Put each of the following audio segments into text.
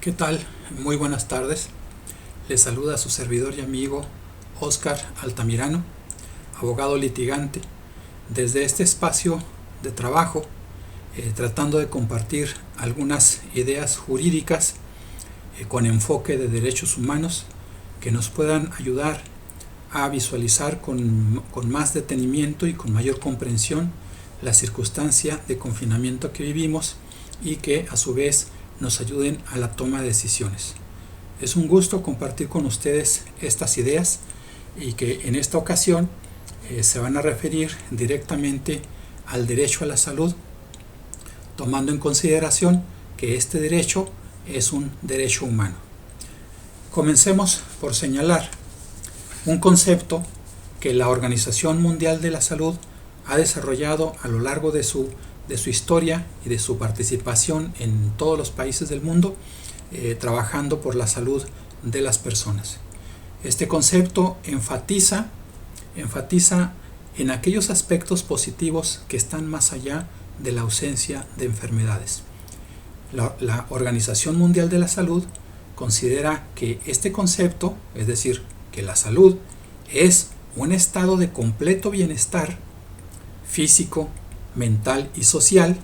¿Qué tal? Muy buenas tardes. Les saluda su servidor y amigo Óscar Altamirano, abogado litigante, desde este espacio de trabajo, tratando de compartir algunas ideas jurídicas con enfoque de derechos humanos que nos puedan ayudar a visualizar con más detenimiento y con mayor comprensión la circunstancia de confinamiento que vivimos y que a su vez nos ayuden a la toma de decisiones. Es un gusto compartir con ustedes estas ideas y que en esta ocasión se van a referir directamente al derecho a la salud, tomando en consideración que este derecho es un derecho humano. Comencemos por señalar un concepto que la Organización Mundial de la Salud ha desarrollado a lo largo de su historia y de su participación en todos los países del mundo, trabajando por la salud de las personas. Este concepto enfatiza en aquellos aspectos positivos que están más allá de la ausencia de enfermedades. La Organización Mundial de la Salud considera que este concepto, es decir, que la salud es un estado de completo bienestar físico, mental y social,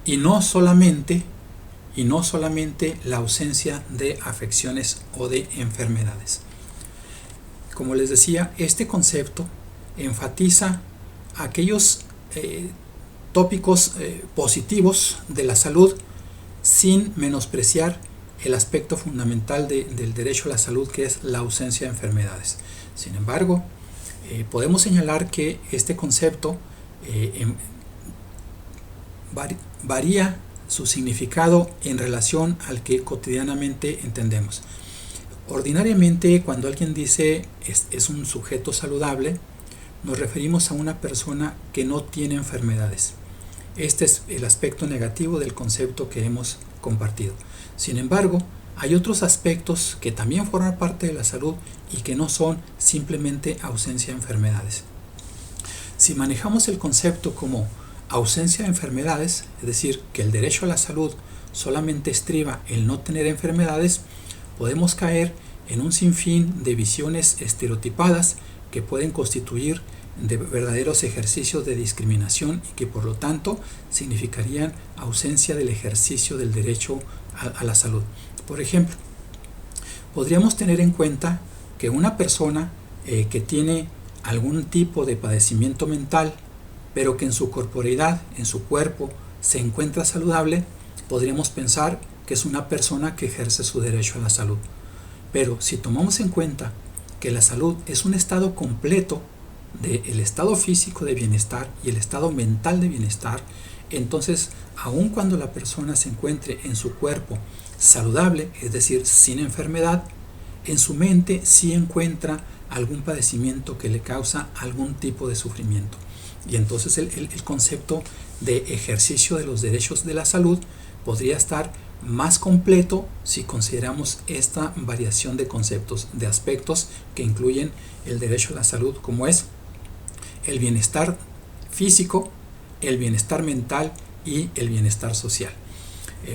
y no solamente la ausencia de afecciones o de enfermedades. Como les decía, este concepto enfatiza aquellos tópicos positivos de la salud sin menospreciar el aspecto fundamental del derecho a la salud, que es la ausencia de enfermedades. Sin embargo, podemos señalar que este concepto varía su significado en relación al que cotidianamente entendemos. Ordinariamente, cuando alguien dice es un sujeto saludable, nos referimos a una persona que no tiene enfermedades. Este es el aspecto negativo del concepto que hemos compartido. Sin embargo, hay otros aspectos que también forman parte de la salud y que no son simplemente ausencia de enfermedades. Si manejamos el concepto como ausencia de enfermedades, es decir, que el derecho a la salud solamente estriba en no tener enfermedades, podemos caer en un sinfín de visiones estereotipadas que pueden constituir de verdaderos ejercicios de discriminación y que por lo tanto significarían ausencia del ejercicio del derecho a la salud. Por ejemplo, podríamos tener en cuenta que una persona que tiene algún tipo de padecimiento mental, pero que en su corporeidad, en su cuerpo, se encuentra saludable, podríamos pensar que es una persona que ejerce su derecho a la salud. Pero si tomamos en cuenta que la salud es un estado completo del estado físico de bienestar y el estado mental de bienestar, entonces, aun cuando la persona se encuentre en su cuerpo saludable, es decir, sin enfermedad, en su mente sí encuentra algún padecimiento que le causa algún tipo de sufrimiento. Y entonces el concepto de ejercicio de los derechos de la salud podría estar más completo si consideramos esta variación de conceptos, de aspectos que incluyen el derecho a la salud, como es el bienestar físico, el bienestar mental y el bienestar social.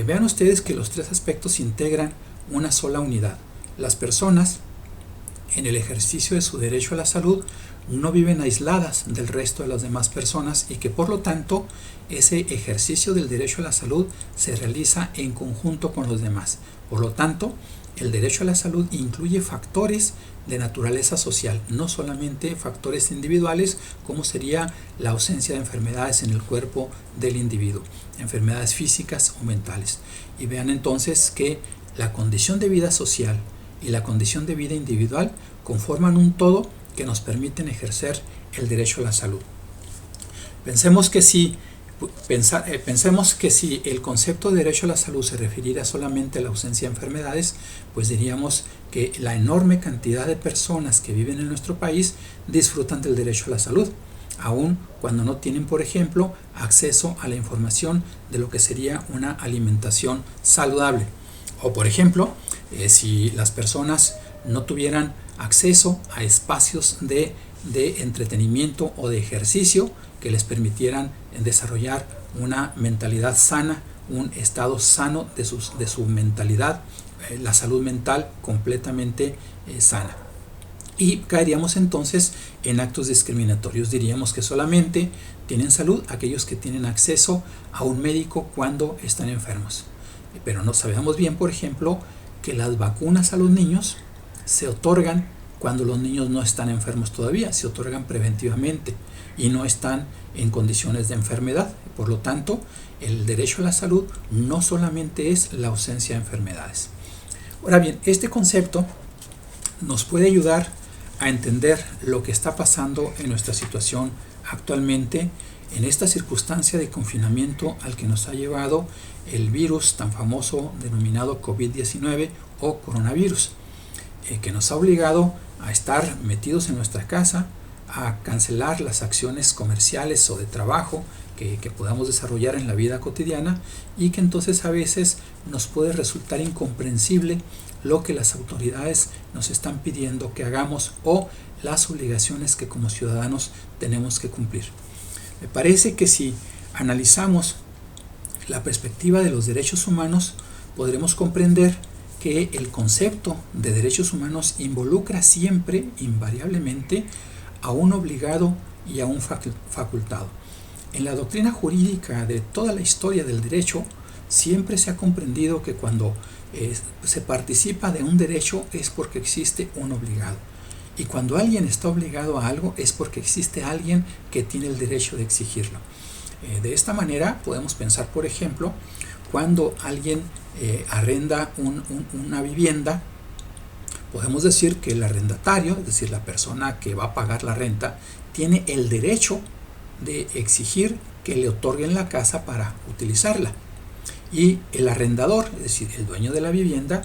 Vean ustedes que los tres aspectos integran una sola unidad. Las personas, en el ejercicio de su derecho a la salud, no viven aisladas del resto de las demás personas y que por lo tanto ese ejercicio del derecho a la salud se realiza en conjunto con los demás. Por lo tanto, el derecho a la salud incluye factores de naturaleza social, no solamente factores individuales como sería la ausencia de enfermedades en el cuerpo del individuo, enfermedades físicas o mentales. Y vean entonces que la condición de vida social y la condición de vida individual conforman un todo que nos permiten ejercer el derecho a la salud. Pensemos que si el concepto de derecho a la salud se refiriera solamente a la ausencia de enfermedades, pues diríamos que la enorme cantidad de personas que viven en nuestro país disfrutan del derecho a la salud, aun cuando no tienen, por ejemplo, acceso a la información de lo que sería una alimentación saludable. O, por ejemplo, si las personas no tuvieran acceso a espacios de entretenimiento o de ejercicio que les permitieran desarrollar una mentalidad sana un estado sano de su mentalidad, la salud mental completamente sana. Y caeríamos entonces en actos discriminatorios. Diríamos que solamente tienen salud aquellos que tienen acceso a un médico cuando están enfermos. Pero no sabemos bien, por ejemplo, que las vacunas a los niños se otorgan cuando los niños no están enfermos todavía, se otorgan preventivamente y no están en condiciones de enfermedad. Por lo tanto, el derecho a la salud no solamente es la ausencia de enfermedades. Ahora bien, este concepto nos puede ayudar a entender lo que está pasando en nuestra situación actualmente, en esta circunstancia de confinamiento al que nos ha llevado el virus tan famoso denominado COVID-19 o coronavirus, que nos ha obligado a estar metidos en nuestra casa, a cancelar las acciones comerciales o de trabajo que podamos desarrollar en la vida cotidiana, y que entonces a veces nos puede resultar incomprensible lo que las autoridades nos están pidiendo que hagamos o las obligaciones que como ciudadanos tenemos que cumplir. Me parece que si analizamos la perspectiva de los derechos humanos, podremos comprender que el concepto de derechos humanos involucra siempre, invariablemente, a un obligado y a un facultado. En la doctrina jurídica de toda la historia del derecho, siempre se ha comprendido que cuando se participa de un derecho es porque existe un obligado. Y cuando alguien está obligado a algo es porque existe alguien que tiene el derecho de exigirlo. De esta manera podemos pensar, por ejemplo, cuando alguien arrenda una vivienda, podemos decir que el arrendatario, es decir, la persona que va a pagar la renta, tiene el derecho de exigir que le otorguen la casa para utilizarla. Y el arrendador, es decir, el dueño de la vivienda,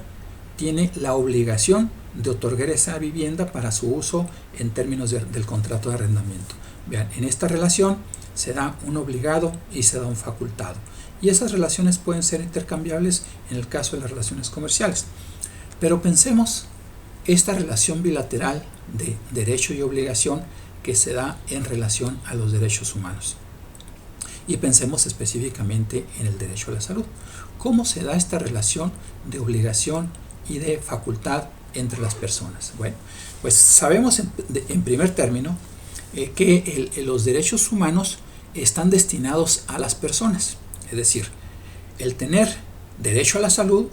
tiene la obligación de otorgar esa vivienda para su uso en términos del contrato de arrendamiento. Vean, en esta relación se da un obligado y se da un facultado. Y esas relaciones pueden ser intercambiables en el caso de las relaciones comerciales. Pero pensemos esta relación bilateral de derecho y obligación que se da en relación a los derechos humanos. Y pensemos específicamente en el derecho a la salud. ¿Cómo se da esta relación de obligación y de facultad entre las personas? Bueno, pues sabemos en primer término que los derechos humanos están destinados a las personas. Es decir, el tener derecho a la salud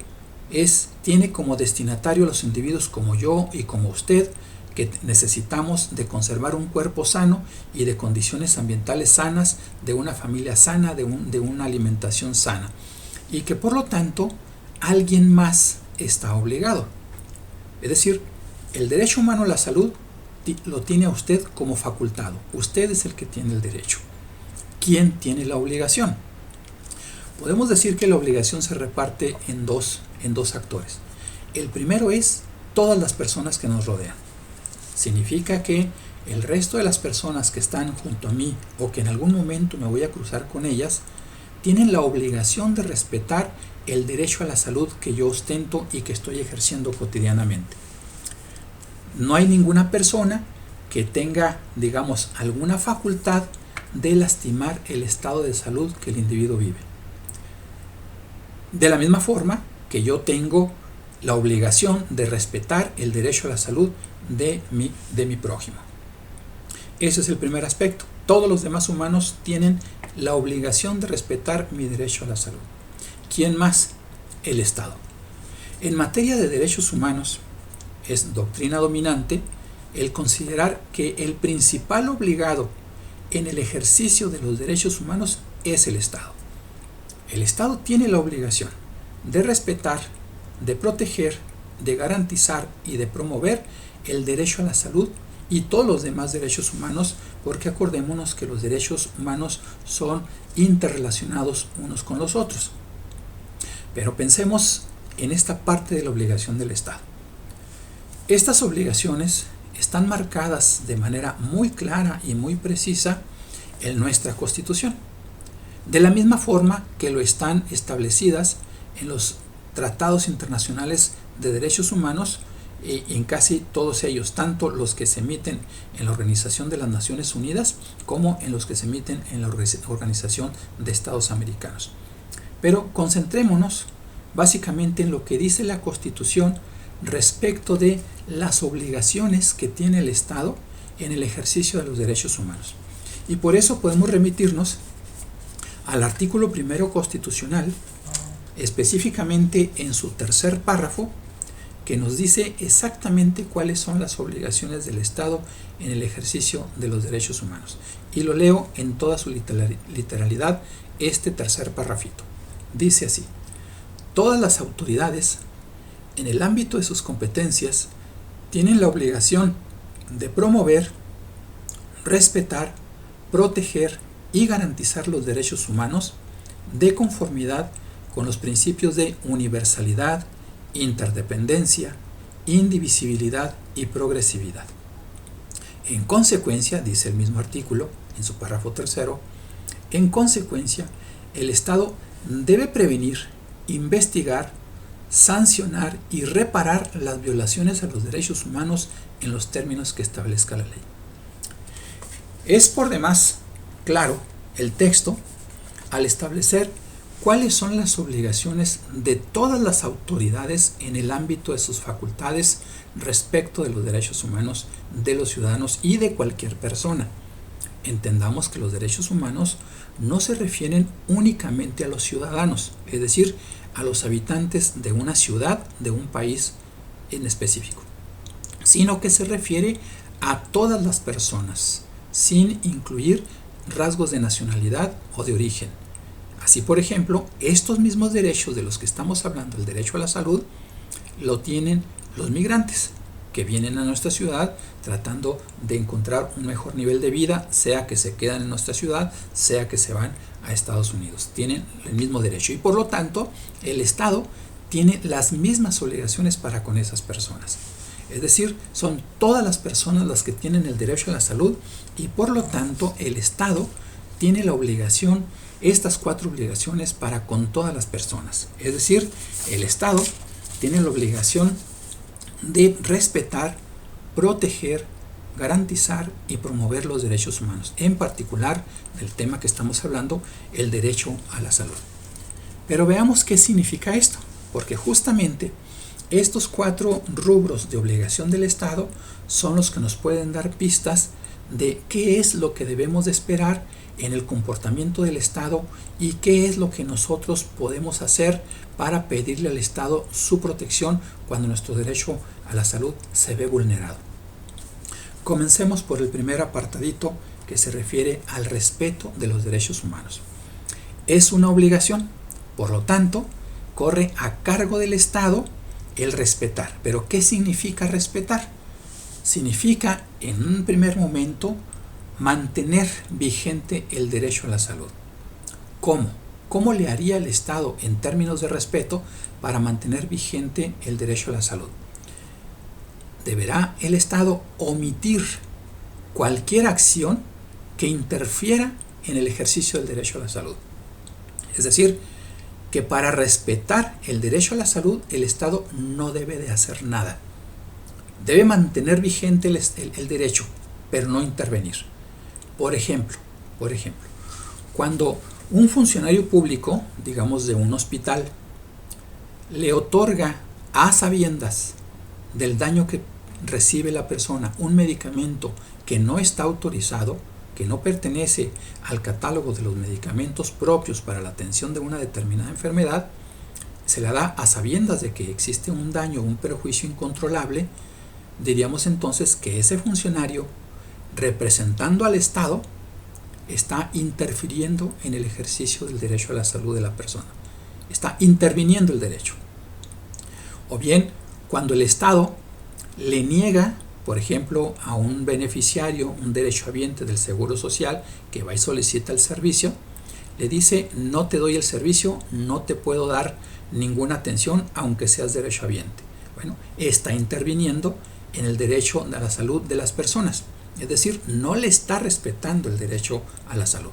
tiene como destinatario a los individuos como yo y como usted, que necesitamos de conservar un cuerpo sano y de condiciones ambientales sanas, de una familia sana, de una alimentación sana, y que por lo tanto alguien más está obligado. Es decir, el derecho humano a la salud lo tiene a usted como facultado. Usted es el que tiene el derecho. ¿Quién tiene la obligación? Podemos decir que la obligación se reparte en dos actores. El primero es todas las personas que nos rodean. Significa que el resto de las personas que están junto a mí o que en algún momento me voy a cruzar con ellas tienen la obligación de respetar el derecho a la salud que yo ostento y que estoy ejerciendo cotidianamente. No hay ninguna persona que tenga, digamos, alguna facultad de lastimar el estado de salud que el individuo vive. De la misma forma que yo tengo la obligación de respetar el derecho a la salud de mi prójimo. Ese es el primer aspecto. Todos los demás humanos tienen la obligación de respetar mi derecho a la salud. ¿Quién más? El Estado. En materia de derechos humanos, es doctrina dominante el considerar que el principal obligado en el ejercicio de los derechos humanos es el Estado. El Estado tiene la obligación de respetar, de proteger, de garantizar y de promover el derecho a la salud y todos los demás derechos humanos, porque acordémonos que los derechos humanos son interrelacionados unos con los otros. Pero pensemos en esta parte de la obligación del Estado. Estas obligaciones están marcadas de manera muy clara y muy precisa en nuestra Constitución, de la misma forma que lo están establecidas en los tratados internacionales de derechos humanos y en casi todos ellos, tanto los que se emiten en la Organización de las Naciones Unidas como en los que se emiten en la Organización de Estados Americanos. Pero concentrémonos básicamente en lo que dice la Constitución respecto de las obligaciones que tiene el Estado en el ejercicio de los derechos humanos. Y por eso podemos remitirnos al artículo primero constitucional, específicamente en su tercer párrafo, que nos dice exactamente cuáles son las obligaciones del Estado en el ejercicio de los derechos humanos. Y lo leo en toda su literalidad, este tercer párrafito. Dice así: todas las autoridades, en el ámbito de sus competencias, tienen la obligación de promover, respetar, proteger y garantizar los derechos humanos de conformidad con los principios de universalidad, interdependencia, indivisibilidad y progresividad. En consecuencia, dice el mismo artículo en su párrafo tercero, en consecuencia, el Estado debe prevenir, investigar, sancionar y reparar las violaciones a los derechos humanos en los términos que establezca la ley. Es por demás claro el texto al establecer cuáles son las obligaciones de todas las autoridades en el ámbito de sus facultades respecto de los derechos humanos de los ciudadanos y de cualquier persona. Entendamos que los derechos humanos no se refieren únicamente a los ciudadanos, es decir, a los habitantes de una ciudad, de un país en específico, sino que se refiere a todas las personas, sin incluir rasgos de nacionalidad o de origen. Así, por ejemplo, estos mismos derechos de los que estamos hablando, el derecho a la salud, lo tienen los migrantes que vienen a nuestra ciudad tratando de encontrar un mejor nivel de vida, sea que se quedan en nuestra ciudad, sea que se van a Estados Unidos. Tienen el mismo derecho y por lo tanto el Estado tiene las mismas obligaciones para con esas personas. Es decir, son todas las personas las que tienen el derecho a la salud y por lo tanto el Estado tiene la obligación, estas 4 obligaciones para con todas las personas. Es decir, el Estado tiene la obligación de respetar, proteger, garantizar y promover los derechos humanos, en particular el tema que estamos hablando, el derecho a la salud. Pero veamos qué significa esto, porque justamente estos 4 rubros de obligación del Estado son los que nos pueden dar pistas de qué es lo que debemos de esperar en el comportamiento del Estado y qué es lo que nosotros podemos hacer para pedirle al Estado su protección cuando nuestro derecho a la salud se ve vulnerado. Comencemos por el primer apartadito que se refiere al respeto de los derechos humanos. Es una obligación, por lo tanto, corre a cargo del Estado el respetar. ¿Pero qué significa respetar? Significa, en un primer momento, mantener vigente el derecho a la salud. ¿Cómo? ¿Cómo le haría el Estado en términos de respeto para mantener vigente el derecho a la salud? Deberá el Estado omitir cualquier acción que interfiera en el ejercicio del derecho a la salud. Es decir, que para respetar el derecho a la salud, el Estado no debe de hacer nada. Debe mantener vigente el derecho, pero no intervenir. Por ejemplo, cuando un funcionario público, digamos de un hospital, le otorga a sabiendas del daño que recibe la persona un medicamento que no está autorizado, que no pertenece al catálogo de los medicamentos propios para la atención de una determinada enfermedad, se la da a sabiendas de que existe un daño, un perjuicio incontrolable, diríamos entonces que ese funcionario, representando al Estado, está interfiriendo en el ejercicio del derecho a la salud de la persona. Está interviniendo el derecho. O bien, cuando el Estado le niega, por ejemplo, a un beneficiario, un derechohabiente del Seguro Social, que va y solicita el servicio, le dice: no te doy el servicio, no te puedo dar ninguna atención, aunque seas derechohabiente. Bueno, está interviniendo en el derecho a la salud de las personas. Es decir, no le está respetando el derecho a la salud.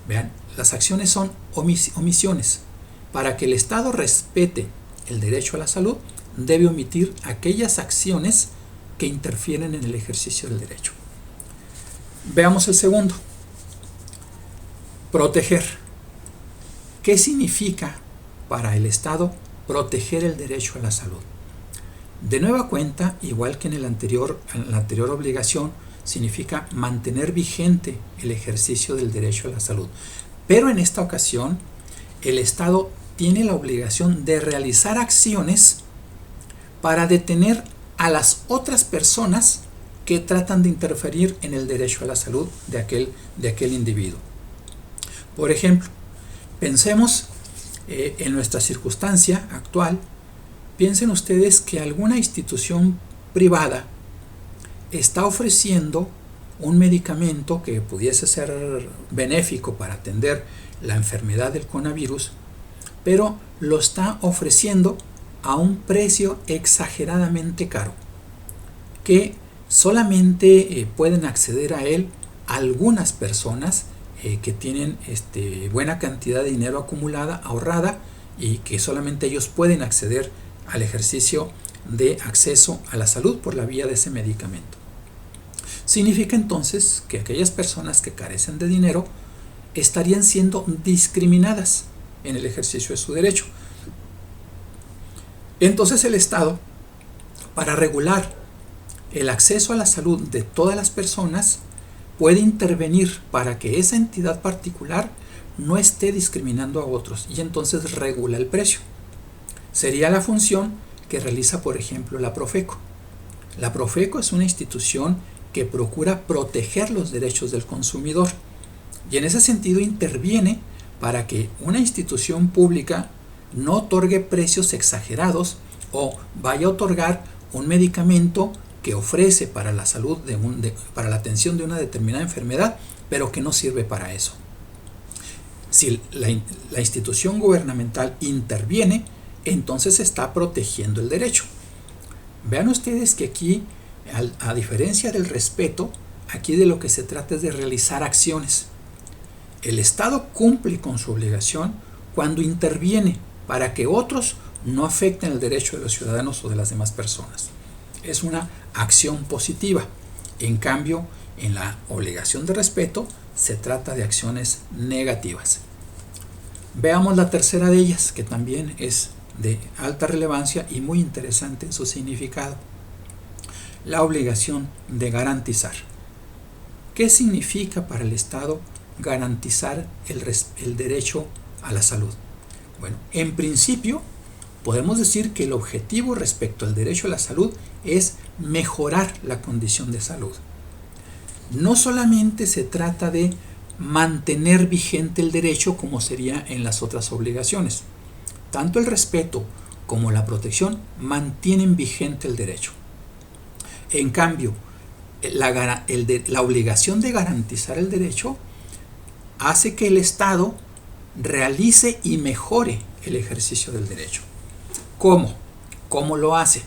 Vean, las acciones son omisiones. Para que el Estado respete el derecho a la salud, debe omitir aquellas acciones que interfieren en el ejercicio del derecho. Veamos el segundo. Proteger. ¿Qué significa para el Estado proteger el derecho a la salud? De nueva cuenta, igual que en la anterior obligación, significa mantener vigente el ejercicio del derecho a la salud. Pero en esta ocasión, el Estado tiene la obligación de realizar acciones para detener a las otras personas que tratan de interferir en el derecho a la salud de aquel individuo. Por ejemplo, pensemos en nuestra circunstancia actual. Piensen ustedes que alguna institución privada está ofreciendo un medicamento que pudiese ser benéfico para atender la enfermedad del coronavirus, pero lo está ofreciendo a un precio exageradamente caro, que solamente pueden acceder a él algunas personas que tienen buena cantidad de dinero acumulada, ahorrada, y que solamente ellos pueden acceder al ejercicio de acceso a la salud por la vía de ese medicamento. Significa entonces que aquellas personas que carecen de dinero estarían siendo discriminadas en el ejercicio de su derecho. Entonces el Estado, para regular el acceso a la salud de todas las personas, puede intervenir para que esa entidad particular no esté discriminando a otros, y entonces regula el precio. Sería la función que realiza, por ejemplo, la Profeco. La Profeco es una institución que procura proteger los derechos del consumidor, y en ese sentido interviene para que una institución pública no otorgue precios exagerados o vaya a otorgar un medicamento que ofrece para la salud para la atención de una determinada enfermedad, pero que no sirve para eso. Si la institución gubernamental interviene, entonces está protegiendo el derecho. Vean ustedes que aquí, a diferencia del respeto, aquí de lo que se trata es de realizar acciones. El Estado cumple con su obligación cuando interviene para que otros no afecten el derecho de los ciudadanos o de las demás personas. Es una acción positiva. En cambio, en la obligación de respeto se trata de acciones negativas. Veamos la tercera de ellas, que también es de alta relevancia y muy interesante en su significado. La obligación de garantizar. ¿Qué significa para el Estado garantizar el derecho a la salud? Bueno, en principio podemos decir que el objetivo respecto al derecho a la salud es mejorar la condición de salud. No solamente se trata de mantener vigente el derecho como sería en las otras obligaciones. Tanto el respeto como la protección mantienen vigente el derecho. En cambio, la obligación de garantizar el derecho hace que el Estado realice y mejore el ejercicio del derecho. ¿Cómo? ¿Cómo lo hace?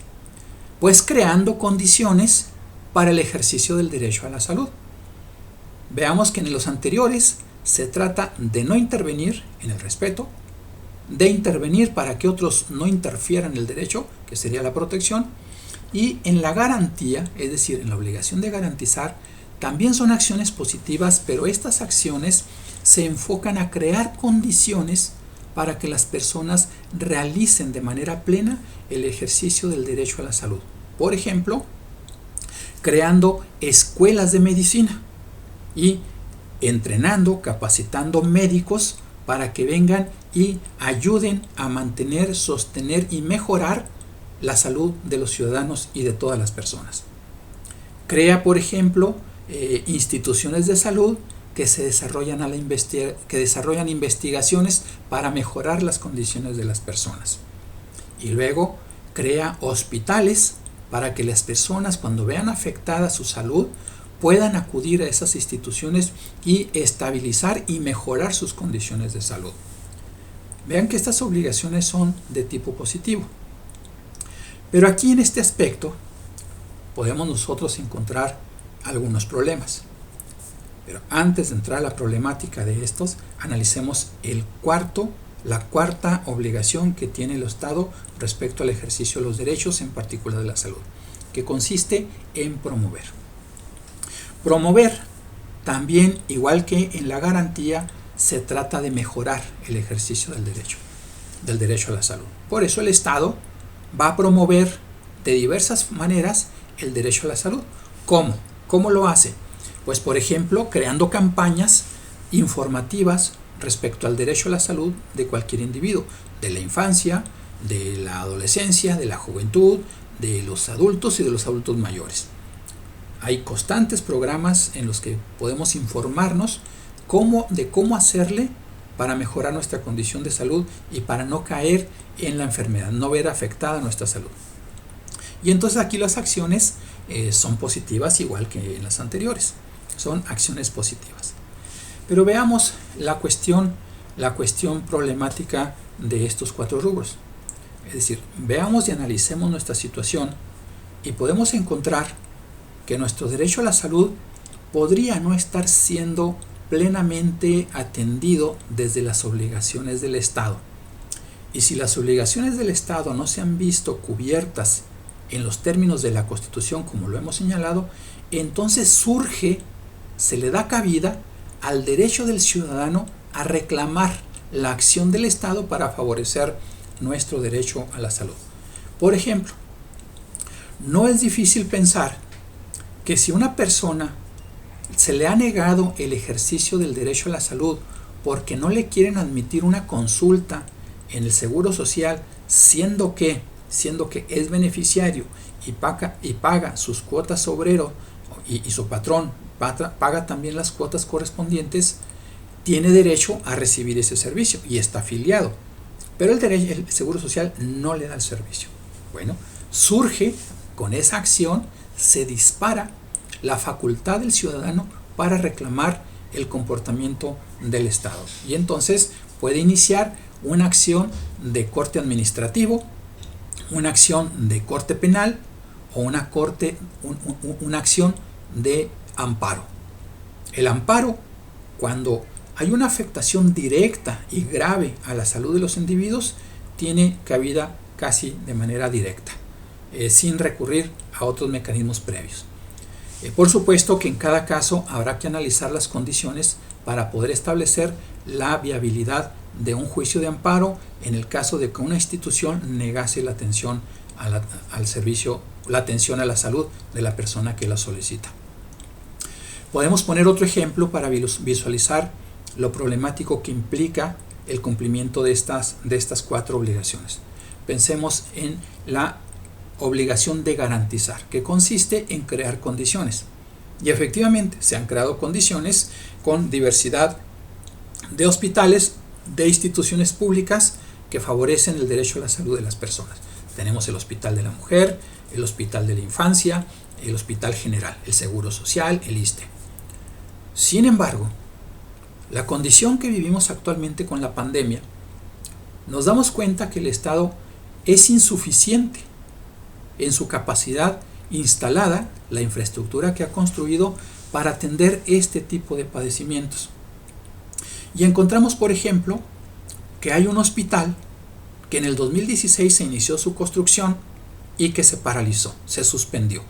Pues creando condiciones para el ejercicio del derecho a la salud. Veamos que en los anteriores se trata de no intervenir en el respeto, de intervenir para que otros no interfieran en el derecho, que sería la protección, y en la garantía, es decir, en la obligación de garantizar, también son acciones positivas, pero estas acciones se enfocan a crear condiciones para que las personas realicen de manera plena el ejercicio del derecho a la salud. Por ejemplo, creando escuelas de medicina y entrenando, capacitando médicos para que vengan y ayuden a mantener, sostener y mejorar la salud de los ciudadanos y de todas las personas. Crea, por ejemplo, instituciones de salud que desarrollan investigaciones para mejorar las condiciones de las personas. Y luego crea hospitales para que las personas, cuando vean afectada su salud, puedan acudir a esas instituciones y estabilizar y mejorar sus condiciones de salud. Vean que estas obligaciones son de tipo positivo. Pero aquí en este aspecto podemos nosotros encontrar algunos problemas. Pero antes de entrar a la problemática de estos, analicemos la cuarta obligación que tiene el Estado respecto al ejercicio de los derechos, en particular de la salud, que consiste en promover. Promover también, igual que en la garantía, se trata de mejorar el ejercicio del derecho a la salud. Por eso el Estado va a promover de diversas maneras el derecho a la salud. ¿Cómo? ¿Cómo lo hace? Pues por ejemplo, creando campañas informativas respecto al derecho a la salud de cualquier individuo, de la infancia, de la adolescencia, de la juventud, de los adultos y de los adultos mayores. Hay constantes programas en los que podemos informarnos de cómo hacerle para mejorar nuestra condición de salud y para no caer en la enfermedad, no ver afectada nuestra salud. Y entonces aquí las acciones son positivas igual que en las anteriores, son acciones positivas. Pero veamos la cuestión problemática de estos 4 rubros. Es decir, veamos y analicemos nuestra situación y podemos encontrar que nuestro derecho a la salud podría no estar siendo plenamente atendido desde las obligaciones del Estado. Y si las obligaciones del Estado no se han visto cubiertas en los términos de la Constitución, como lo hemos señalado, entonces se le da cabida al derecho del ciudadano a reclamar la acción del Estado para favorecer nuestro derecho a la salud. Por ejemplo, no es difícil pensar que si una persona se le ha negado el ejercicio del derecho a la salud porque no le quieren admitir una consulta en el Seguro Social, siendo que es beneficiario y paga sus cuotas obrero y su patrón paga también las cuotas correspondientes, tiene derecho a recibir ese servicio y está afiliado. Pero el Seguro Social no le da el servicio. Bueno, surge con esa acción, se dispara la facultad del ciudadano para reclamar el comportamiento del Estado. Y entonces puede iniciar una acción de corte administrativo, una acción de corte penal o una acción de amparo. El amparo, cuando hay una afectación directa y grave a la salud de los individuos, tiene cabida casi de manera directa, sin recurrir a otros mecanismos previos. Por supuesto que en cada caso habrá que analizar las condiciones para poder establecer la viabilidad de un juicio de amparo en el caso de que una institución negase la atención al servicio, la atención a la salud de la persona que la solicita. Podemos poner otro ejemplo para visualizar lo problemático que implica el cumplimiento de estas 4 obligaciones. Pensemos en la obligación de garantizar, que consiste en crear condiciones. Y efectivamente se han creado condiciones con diversidad de hospitales, de instituciones públicas que favorecen el derecho a la salud de las personas. Tenemos el Hospital de la Mujer, el Hospital de la Infancia, el Hospital General, el Seguro Social, el ISSSTE. Sin embargo, la condición que vivimos actualmente con la pandemia, nos damos cuenta que el Estado es insuficiente en su capacidad instalada, la infraestructura que ha construido para atender este tipo de padecimientos. Y encontramos, por ejemplo, que hay un hospital que en el 2016 se inició su construcción y que se paralizó, se suspendió,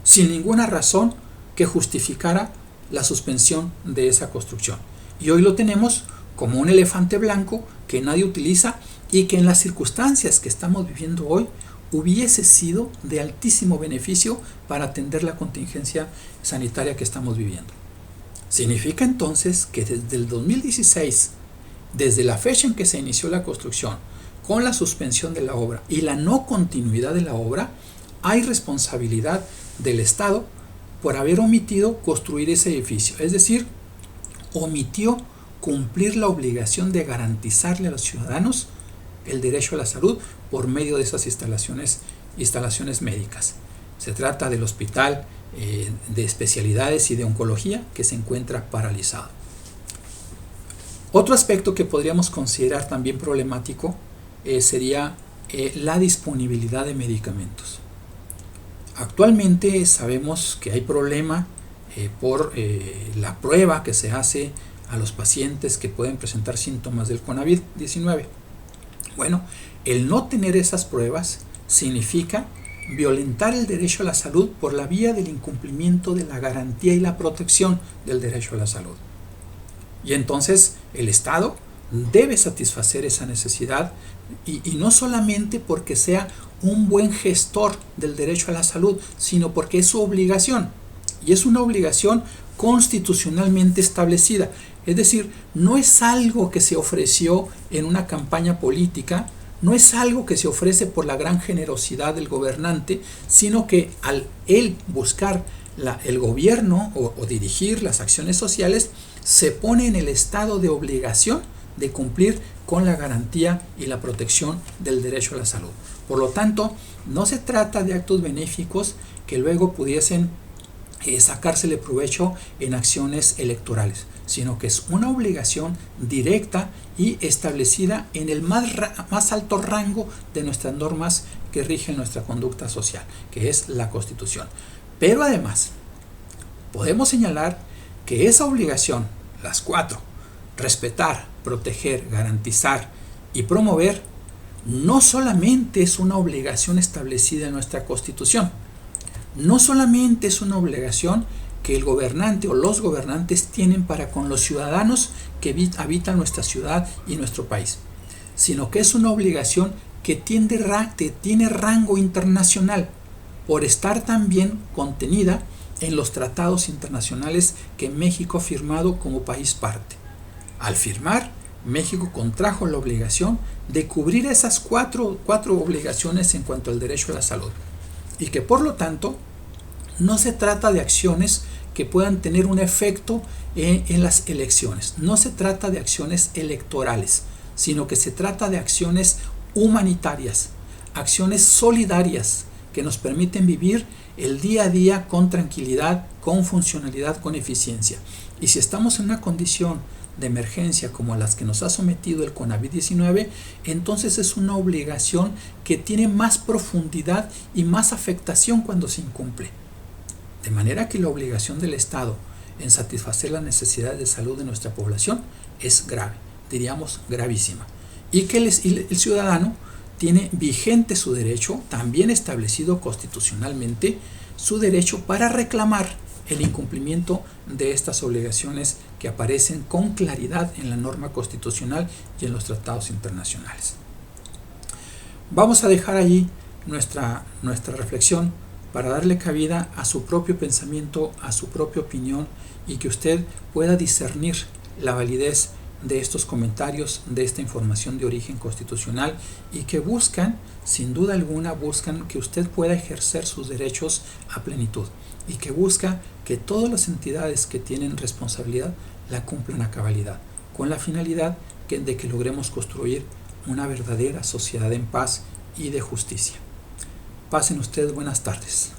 sin ninguna razón que justificara la suspensión de esa construcción. Y hoy lo tenemos como un elefante blanco que nadie utiliza y que en las circunstancias que estamos viviendo hoy hubiese sido de altísimo beneficio para atender la contingencia sanitaria que estamos viviendo. Significa entonces que desde el 2016, desde la fecha en que se inició la construcción, con la suspensión de la obra y la no continuidad de la obra, hay responsabilidad del Estado por haber omitido construir ese edificio, es decir, omitió cumplir la obligación de garantizarle a los ciudadanos el derecho a la salud por medio de esas instalaciones médicas. Se trata del Hospital de Especialidades y de Oncología, que se encuentra paralizado. Otro aspecto que podríamos considerar también problemático sería la disponibilidad de medicamentos. Actualmente sabemos que hay problema por la prueba que se hace a los pacientes que pueden presentar síntomas del COVID-19. Bueno, el no tener esas pruebas significa violentar el derecho a la salud por la vía del incumplimiento de la garantía y la protección del derecho a la salud. Y entonces El Estado debe satisfacer esa necesidad y no solamente porque sea un buen gestor del derecho a la salud, sino porque es su obligación. Y es una obligación constitucionalmente establecida. Es decir, no es algo que se ofreció en una campaña política, no es algo que se ofrece por la gran generosidad del gobernante, sino que al él buscar el gobierno o dirigir las acciones sociales, se pone en el estado de obligación de cumplir con la garantía y la protección del derecho a la salud. Por lo tanto, no se trata de actos benéficos que luego pudiesen sacársele provecho en acciones electorales, sino que es una obligación directa y establecida en el más alto rango de nuestras normas que rigen nuestra conducta social, que es la Constitución. Pero además, podemos señalar que esa obligación, las 4, respetar, proteger, garantizar y promover, no solamente es una obligación establecida en nuestra Constitución, no solamente es una obligación que el gobernante o los gobernantes tienen para con los ciudadanos que habitan nuestra ciudad y nuestro país, sino que es una obligación que tiene rango internacional por estar también contenida en los tratados internacionales que México ha firmado como país parte. Al firmar, México contrajo la obligación de cubrir esas cuatro obligaciones en cuanto al derecho a la salud, y que por lo tanto no se trata de acciones que puedan tener un efecto en las elecciones, no se trata de acciones electorales, sino que se trata de acciones humanitarias, acciones solidarias que nos permiten vivir el día a día con tranquilidad, con funcionalidad, con eficiencia. Y si estamos en una condición de emergencia como a las que nos ha sometido el COVID-19, entonces es una obligación que tiene más profundidad y más afectación cuando se incumple. De manera que la obligación del Estado en satisfacer las necesidades de salud de nuestra población es grave, diríamos gravísima. Y que el ciudadano tiene vigente su derecho, también establecido constitucionalmente, su derecho para reclamar el incumplimiento de estas obligaciones que aparecen con claridad en la norma constitucional y en los tratados internacionales. Vamos a dejar allí nuestra reflexión para darle cabida a su propio pensamiento, a su propia opinión, y que usted pueda discernir la validez de estos comentarios, de esta información de origen constitucional, y que sin duda alguna, buscan que usted pueda ejercer sus derechos a plenitud, y que busca que todas las entidades que tienen responsabilidad la cumplan a cabalidad, con la finalidad de que logremos construir una verdadera sociedad en paz y de justicia. Pasen ustedes buenas tardes.